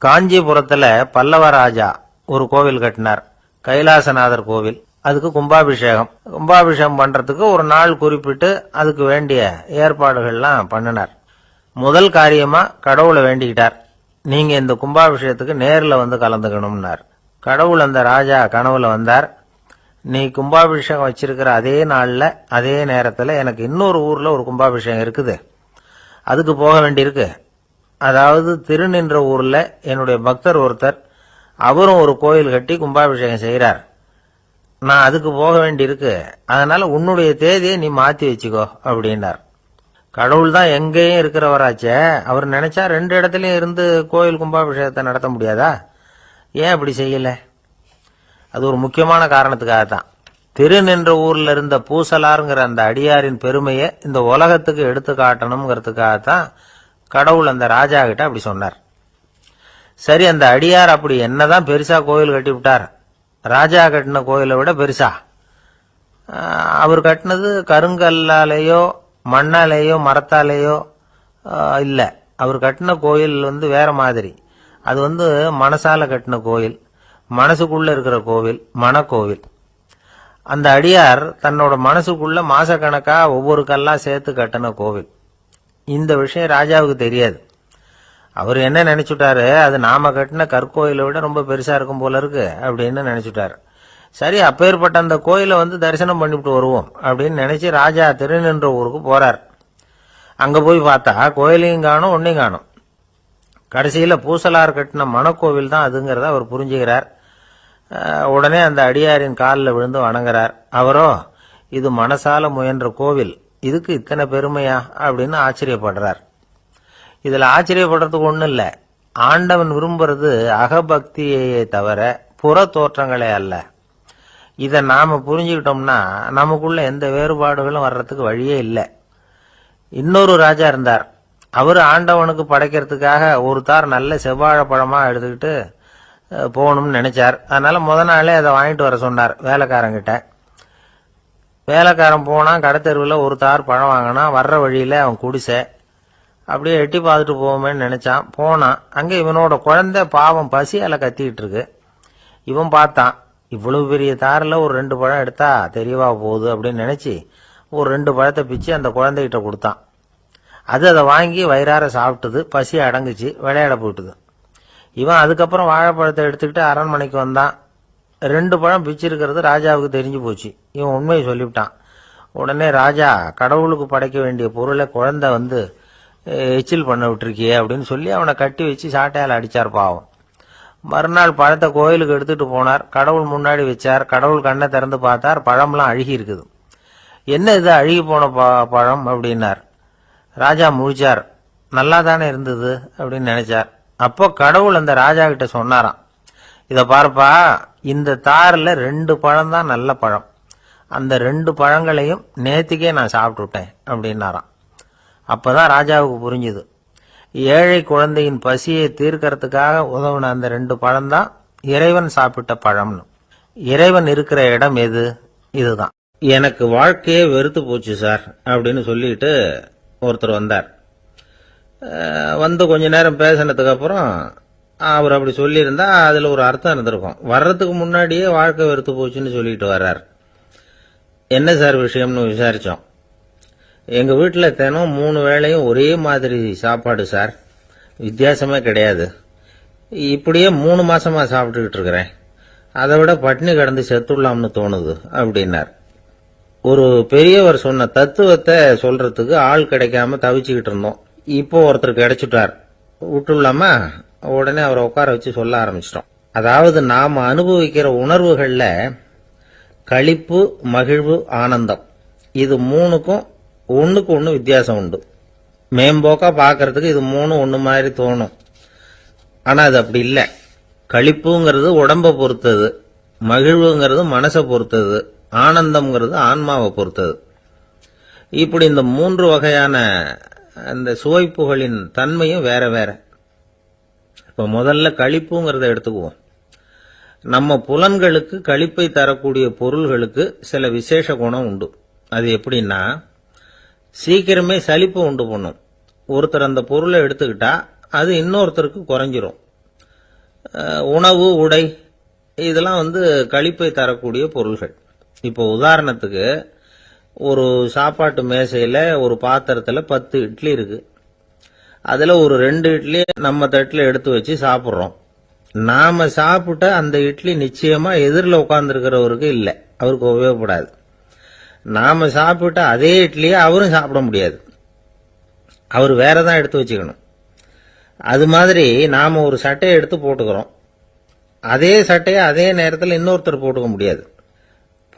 காஞ்சிபுரத்துல பல்லவ ராஜா ஒரு கோவில் கட்டினார், கைலாசநாதர் கோவில். அதுக்கு கும்பாபிஷேகம் பண்றதுக்கு ஒரு நாள் குறிப்பிட்டு அதுக்கு வேண்டிய ஏற்பாடுகள்லாம் பண்ணினார். முதல் காரியமா கடவுளை வேண்டிக்கிட்டார், நீங்க இந்த கும்பாபிஷேகத்துக்கு நேர்ல வந்து கலந்துக்கணும்னார். கடவுள் அந்த ராஜா கனவுல வந்தார், நீ கும்பாபிஷேகம் வச்சிருக்கிற அதே நாள்ல அதே நேரத்துல எனக்கு இன்னொரு ஊர்ல ஒரு கும்பாபிஷேகம் இருக்குது, அதுக்கு போக வேண்டியிருக்கு. அதாவது திருநின்ற ஊர்ல என்னுடைய பக்தர் ஒருத்தர், அவரும் ஒரு கோயில் கட்டி கும்பாபிஷேகம் செய்யறார், நான் அதுக்கு போக வேண்டியிருக்கு, அதனால உன்னுடைய தேதியை நீ மாத்தி வச்சுக்கோ அப்படின்னார். கடவுள் தான் எங்கேயும் இருக்கிறவராச்சே, அவர் நினைச்சா 2 இடத்துலயும் இருந்து கோயில் கும்பாபிஷேகத்தை நடத்த முடியாதா? ஏன் அப்படி செய்யல? அது ஒரு முக்கியமான காரணத்துக்காகத்தான். திருநின்ற ஊர்ல இருந்த பூசலாருங்கிற அந்த அடியாரின் பெருமையை இந்த உலகத்துக்கு எடுத்து காட்டணுங்கிறதுக்காகத்தான் கடவுள் அந்த ராஜா கிட்ட அப்படி சொன்னார். சரி, அந்த அடியார் அப்படி என்னதான் பெருசா கோயில் கட்டி விட்டார்? ராஜா கட்டின கோயிலை விட பெருசா? அவர் கட்டினது கருங்கல்லாலேயோ மண்ணாலேயோ மரத்தாலேயோ இல்ல. அவர் கட்டின கோயில் வேற மாதிரி. அது மனசால கட்டின கோயில், மனசுக்குள்ள இருக்கிற கோவில், மனக்கோவில். அந்த அடியார் தன்னோட மனசுக்குள்ள மாசக்கணக்கா ஒவ்வொரு கல்லா சேர்த்து கட்டின கோவில். இந்த விஷயம் ராஜாவுக்கு தெரியாது. அவர் என்ன நினைச்சுட்டாரு, அது நாம கட்டின கற்கோயிலை விட ரொம்ப பெருசா இருக்கும் போல இருக்கு அப்படின்னு நினைச்சுட்டாரு. சரி, அப்பேற்பட்ட அந்த கோயிலை தரிசனம் பண்ணிவிட்டு வருவோம் அப்படின்னு நினைச்சு ராஜா திருநின்ற ஊருக்கு போறார். அங்க போய் பார்த்தா கோயிலையும் காணும், ஒன்னையும் காணும். கடைசியில பூசலார் கட்டின மனக்கோவில் தான் அதுங்கிறத அவர் புரிஞ்சுக்கிறார். உடனே அந்த அடியாரின் காலில் விழுந்து வணங்குறார். அவரோ, இது மனசால முயன்ற கோவில், இதுக்கு இத்தனை பெருமையா அப்படின்னு ஆச்சரியப்படுறார். இதுல ஆச்சரியப்படுறதுக்கு ஒண்ணும் இல்ல. ஆண்டவன் விரும்புறது அகபக்தியையே தவிர புற தோற்றங்களே அல்ல. இத நாம புரிஞ்சுக்கிட்டோம்னா நமக்குள்ள எந்த வேறுபாடுகளும் வர்றதுக்கு வழியே இல்லை. இன்னொரு ராஜா இருந்தார். அவரு ஆண்டவனுக்கு படைக்கிறதுக்காக ஒரு தார் நல்ல செவ்வாழைப்பழமா எடுத்துக்கிட்டு போகணும்னு நினைச்சார். அதனால முத நாளே அதை வாங்கிட்டு வர சொன்னார் வேலைக்காரங்கிட்ட. வேலைக்காரன் போனா கடத்தெருவில் ஒரு தார் பழம் வாங்கினா. வர்ற வழியில அவன் குடிசை, அப்படியே எட்டி பார்த்துட்டு போவோமேன்னு நினைச்சான். போனான். அங்க இவனோட குழந்தை பாவம் பசியால கத்திக்கிட்டு இருக்கு. இவன் பார்த்தான், இவ்வளவு பெரிய தாரில் ஒரு 2 பழம் எடுத்தா தெரியவா போகுது அப்படின்னு நினைச்சு ஒரு 2 பழத்தை பிச்சு அந்த குழந்தைகிட்ட கொடுத்தான். அது அதை வாங்கி வயிறார சாப்பிட்டது, பசி அடங்குச்சு, விளையாட போயிட்டுது. இவன் அதுக்கப்புறம் வாழைப்பழத்தை எடுத்துக்கிட்டு அரண்மனைக்கு வந்தான். 2 பழம் பிச்சிருக்கிறது ராஜாவுக்கு தெரிஞ்சு போச்சு. இவன் உண்மையை சொல்லிவிட்டான். உடனே ராஜா, கடவுளுக்கு படைக்க வேண்டிய பொருளை குழந்தை எச்சில் பண்ண விட்டுருக்கியே அப்படின்னு சொல்லி அவனை கட்டி வச்சு சாட்டையால் அடிச்சார் பாவம். மறுநாள் பழத்தை கோயிலுக்கு எடுத்துட்டு போனார். கடவுள் முன்னாடி வச்சார். கடவுள் கண்ணை திறந்து பார்த்தார், பழம்லாம் அழுகி இருக்குது. என்ன இது அழுகி போன பழம் அப்படின்னார். ராஜா முழிச்சார். நல்லா தானே இருந்தது அப்படின்னு நினைச்சார். அப்போ கடவுள் அந்த ராஜா கிட்ட சொன்னாராம், இத பாருப்பா, இந்த தாரில் 2 பழம் தான் நல்ல பழம், அந்த 2 பழங்களையும் நேத்திக்கே நான் சாப்பிட்டுட்டேன் அப்படின்னாராம். அப்பதான் ராஜாவுக்கு புரிஞ்சுது, ஏழை குழந்தையின் பசியை தீர்க்கறதுக்காக உதவுன அந்த 2 பழம் தான் இறைவன் சாப்பிட்ட பழம்னு. இறைவன் இருக்கிற இடம் எது? இதுதான். எனக்கு வாழ்க்கையே வெறுத்து போச்சு சார் அப்படின்னு சொல்லிட்டு ஒருத்தர் வந்தார். கொஞ்ச நேரம் பேசினதுக்கு அப்புறம் அவர் அப்படி சொல்லியிருந்தா அதுல ஒரு அர்த்தம் இருந்திருக்கும். வர்றதுக்கு முன்னாடியே வாழ்க்கை வெறுத்து போச்சுன்னு சொல்லிட்டு வர்றார். என்ன சார் விஷயம்னு விசாரிச்சோம். எங்க வீட்டுல தினம் 3 வேளையும் ஒரே மாதிரி சாப்பாடு சார், வித்தியாசமே கிடையாது. இப்படியே 3 மாசமா சாப்பிட்டுக்கிட்டு இருக்கிறேன். அதை விட பட்டினி கிடந்து செத்துடலாம்னு தோணுது அப்படின்னார். ஒரு பெரியவர் சொன்ன தத்துவத்தை சொல்றதுக்கு ஆள் கிடைக்காம தவிச்சுக்கிட்டு இருந்தோம். இப்போ ஒருத்தர் கிடைச்சிட்டார், விட்டுலாமா? உடனே அவரை உட்கார வச்சு சொல்ல ஆரம்பிச்சிட்டோம். அதாவது நாம அனுபவிக்கிற உணர்வுகள்ல களிப்பு, மகிழ்வு, ஆனந்தம், இது 3க்கும் ஒண்ணுக்கு ஒண்ணு வித்தியாசம் உண்டு. மேம்போக்கா பாக்கிறதுக்கு இது 3 ஒண்ணு மாதிரி தோணும். ஆனா அது அப்படி இல்லை. களிப்புங்கிறது உடம்ப பொறுத்தது, மகிழ்வுங்கிறது மனசை பொறுத்தது, ஆனந்தம்ங்கிறது ஆன்மாவை பொறுத்தது. இப்படி இந்த 3 வகையான அந்த சுவைப்புகளின் தன்மையும் வேற வேற. இப்ப முதல்ல களிப்புங்கிறத எடுத்துக்குவோம். நம்ம புலன்களுக்கு களிப்பை தரக்கூடிய பொருள்களுக்கு சில விசேஷ குணம் உண்டு. அது எப்படின்னா, சீக்கிரமே சலிப்பு உண்டு பண்ணும். ஒருத்தர் அந்த பொருளை எடுத்துக்கிட்டா அது இன்னொருத்தருக்கு குறைஞ்சிரும். உணவு, உடை இதெல்லாம் களிப்பை தரக்கூடிய பொருள்கள். இப்போ உதாரணத்துக்கு ஒரு சாப்பாட்டு மேசையில ஒரு பாத்திரத்துல 10 இட்லி இருக்கு. அதுல ஒரு 2 இட்லி நம்ம தட்டுல எடுத்து வச்சு சாப்பிடுறோம். நாம சாப்பிட்ட அந்த இட்லி நிச்சயமா எதிரில் உட்கார்ந்துருக்கிறவருக்கு இல்ல, அவருக்கு உபயோகப்படாது. நாம சாப்பிட்ட அதே இட்லியை அவரும் சாப்பிட முடியாது, அவர் வேறதான் எடுத்து வச்சுக்கணும். அது மாதிரி நாம ஒரு சட்டையை எடுத்து போட்டுக்கிறோம், அதே சட்டையை அதே நேரத்தில் இன்னொருத்தர் போட்டுக்க முடியாது.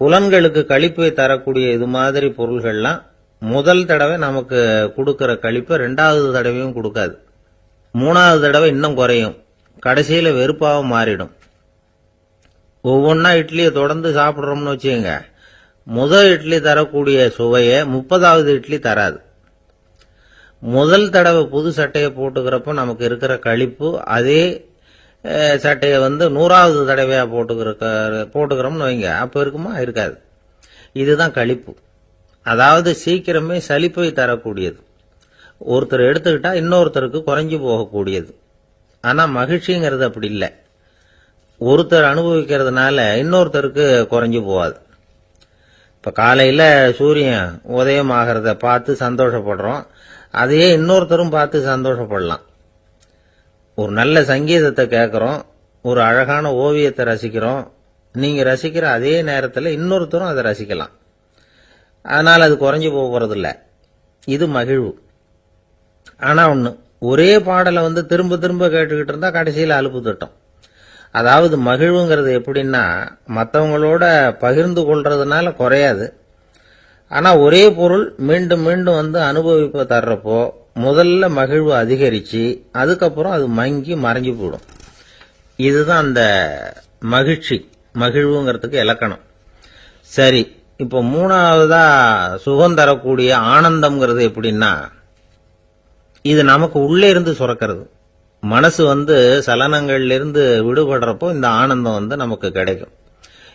புலன்களுக்கு களிப்பை தரக்கூடிய இது மாதிரி பொருள்கள்லாம் முதல் தடவை நமக்கு கொடுக்கிற களிப்பை 2வது தடவையும் கொடுக்காது. 3வது தடவை இன்னும் குறையும், கடைசியில வெறுப்பாக மாறிடும். ஒவ்வொன்னா இட்லியை தொடர்ந்து சாப்பிடுறோம்னு வச்சுக்கோங்க, முதல் இட்லி தரக்கூடிய சுவையை 30வது இட்லி தராது. முதல் தடவை புது சட்டையை போட்டுக்கிறப்ப நமக்கு இருக்கிற களிப்பு அதே சட்டையை 100வது தடவையா போட்டுக்கிறோம்னு வைங்க, அப்ப இருக்குமா? இருக்காது. இதுதான் களிப்பு. அதாவது சீக்கிரமே சலிப்பை தரக்கூடியது. ஒருத்தர் எடுத்துக்கிட்டா இன்னொருத்தருக்கு குறைஞ்சு போகக்கூடியது. ஆனா மகிழ்ச்சிங்கிறது அப்படி இல்லை. ஒருத்தர் அனுபவிக்கிறதுனால இன்னொருத்தருக்கு குறைஞ்சு போகாது. இப்ப காலையில சூரியன் உதயம் ஆகிறத பார்த்து சந்தோஷப்படுறோம், அதையே இன்னொருத்தரும் பார்த்து சந்தோஷப்படலாம். ஒரு நல்ல சங்கீதத்தை கேட்கிறோம், ஒரு அழகான ஓவியத்தை ரசிக்கிறோம், நீங்க ரசிக்கிற அதே நேரத்தில் இன்னொருத்தரும் அதை ரசிக்கலாம். அதனால அது குறைஞ்சு போறதில்ல. இது மகிழ்வு. ஆனா ஒண்ணு, ஒரே பாடலை திரும்ப திரும்ப கேட்டுக்கிட்டு இருந்தா கடைசியில் அலுப்பு தட்டும். அதாவது மகிழ்வுங்கிறது எப்படின்னா, மற்றவங்களோட பகிர்ந்து கொள்றதுனால குறையாது. ஆனா ஒரே பொருள் மீண்டும் மீண்டும் அனுபவிப்ப தர்றப்போ முதல்ல மகிழ்வு அதிகரிச்சு அதுக்கப்புறம் அது மங்கி மறைஞ்சு போயிடும். இதுதான் அந்த மகிழ்வுங்கிறதுக்கு இலக்கணம். சரி, இப்போ 3வதா சுகம் தரக்கூடிய ஆனந்தம்ங்கிறது எப்படின்னா, இது நமக்கு உள்ளே இருந்து சுரக்கிறது. மனசு சலனங்கள்ல இருந்து விடுபடுறப்போ இந்த ஆனந்தம் நமக்கு கிடைக்கும்.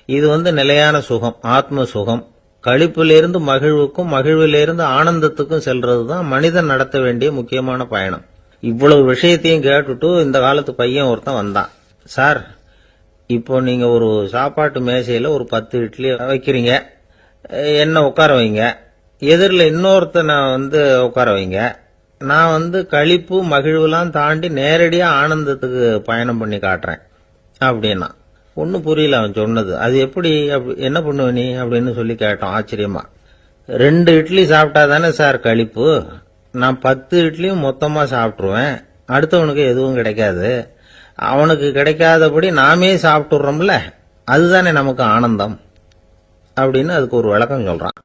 இது நிலையான சுகம், ஆத்ம சுகம். களிப்பிலிருந்து மகிழ்வுக்கும், மகிழ்விலிருந்து ஆனந்தத்துக்கும் செல்றதுதான் மனிதன் நடத்த வேண்டிய முக்கியமான பயணம். இவ்வளவு விஷயத்தையும் கேட்டுட்டு இந்த காலத்து பையன் ஒருத்தன் வந்தான். சார், இப்போ நீங்க ஒரு சாப்பாட்டு மேசையில ஒரு 10 இட்லி வைக்கிறீங்க, என்ன உட்கார வைங்க, எதிரில் இன்னொருத்தனை உட்கார வைங்க, நான் களிப்பு மகிழ்வுலாம் தாண்டி நேரடியா ஆனந்தத்துக்கு பயணம் பண்ணி காட்டுறேன் அப்படின்னா. ஒன்னும் புரியல அவன் சொன்னது. அது எப்படி, என்ன பண்ணுவ நீ அப்படின்னு சொல்லி கேட்டோம் ஆச்சரியமா. 2 இட்லி சாப்பிட்டா தானே சார் களிப்பு, நான் 10 இட்லியும் மொத்தமா சாப்பிட்டுருவேன், அடுத்தவனுக்கு எதுவும் கிடைக்காது, அவனுக்கு கிடைக்காதபடி நாமே சாப்பிட்டுறோம்ல, அதுதானே நமக்கு ஆனந்தம் அப்படின்னு அதுக்கு ஒரு விளக்கம் சொல்றான்.